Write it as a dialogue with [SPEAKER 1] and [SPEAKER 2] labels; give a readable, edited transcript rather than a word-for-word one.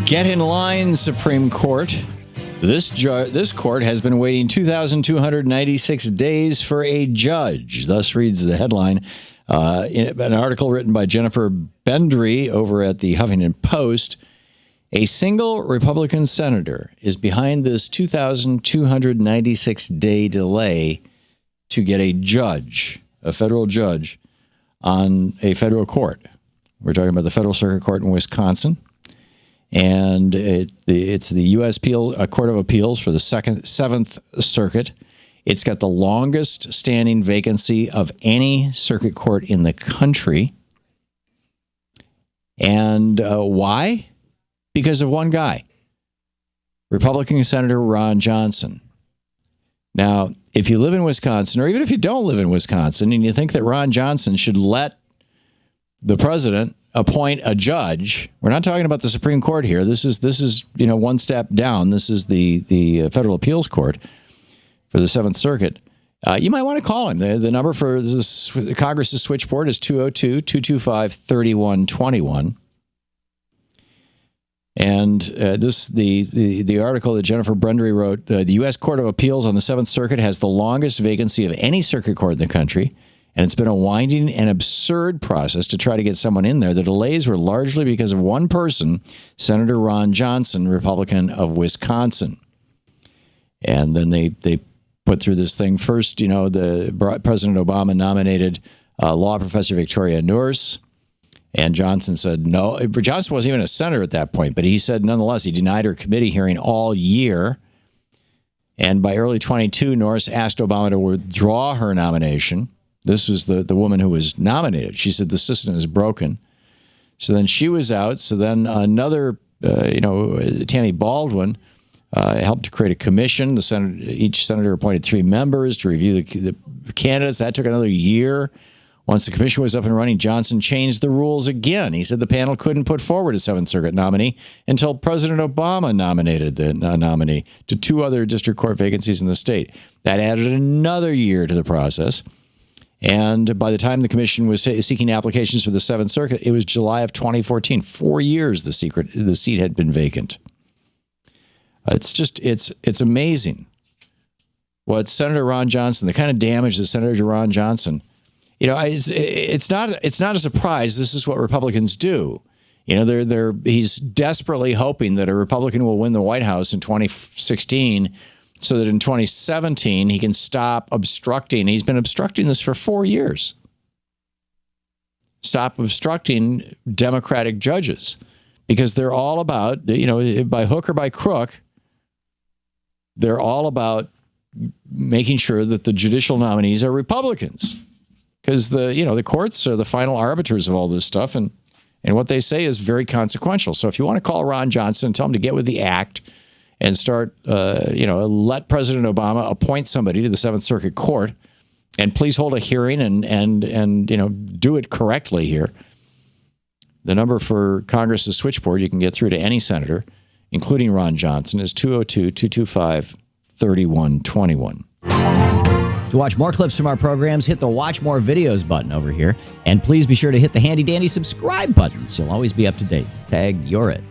[SPEAKER 1] Get in line, Supreme Court. This court has been waiting 2,296 days for a judge. Thus reads the headline in an article written by Jennifer Bendry over at the Huffington Post. A single Republican senator is behind this 2,296-day delay to get a judge, a federal judge, on a federal court. We're talking about the Federal Circuit Court in Wisconsin. And it's the U.S. Court of Appeals for the Seventh Circuit. It's got the longest standing vacancy of any circuit court in the country. And why? Because of one guy, Republican Senator Ron Johnson. Now, if you live in Wisconsin, or even if you don't live in Wisconsin, and you think that Ron Johnson should let the president appoint a judge, we're not talking about the Supreme Court here. This is one step down. This is the Federal Appeals Court for the Seventh Circuit. You might want to call him. The number for the Congress's switchboard is 202-225-3121. And the article that Jennifer Bendry wrote, the U.S. Court of Appeals on the Seventh Circuit has the longest vacancy of any circuit court in the country. And it's been a winding and absurd process to try to get someone in there. The delays were largely because of one person, Senator Ron Johnson, Republican of Wisconsin. And then they put through this thing. First, President Obama nominated law professor Victoria Nourse. And Johnson said no. Johnson wasn't even a senator at that point, but he said nonetheless he denied her committee hearing all year. And by early 22, Nourse asked Obama to withdraw her nomination. This was the woman who was nominated. She said the system is broken. So then she was out. So then another, Tammy Baldwin helped to create a commission. Each senator appointed 3 members to review the candidates. That took another year. Once the commission was up and running, Johnson changed the rules again. He said the panel couldn't put forward a Seventh Circuit nominee until President Obama nominated the nominee to 2 other district court vacancies in the state. That added another year to the process. And by the time the commission was seeking applications for the Seventh Circuit, it was July of 2014. 4 years the seat had been vacant. It's amazing what Senator Ron Johnson, the kind of damage that Senator Ron Johnson, it's not a surprise. This is what Republicans do. He's desperately hoping that a Republican will win the White House in 2016. So that in 2017, he can stop obstructing. He's been obstructing this for 4 years. Stop obstructing Democratic judges because they're all about, by hook or by crook, they're all about making sure that the judicial nominees are Republicans because the courts are the final arbiters of all this stuff. And what they say is very consequential. So if you want to call Ron Johnson and tell him to get with the act and start, let President Obama appoint somebody to the Seventh Circuit Court, and please hold a hearing and do it correctly here. The number for Congress's switchboard you can get through to any senator, including Ron Johnson, is 202-225-3121.
[SPEAKER 2] To watch more clips from our programs, hit the Watch More Videos button over here. And please be sure to hit the handy-dandy subscribe button so you'll always be up to date. Tag, you're it.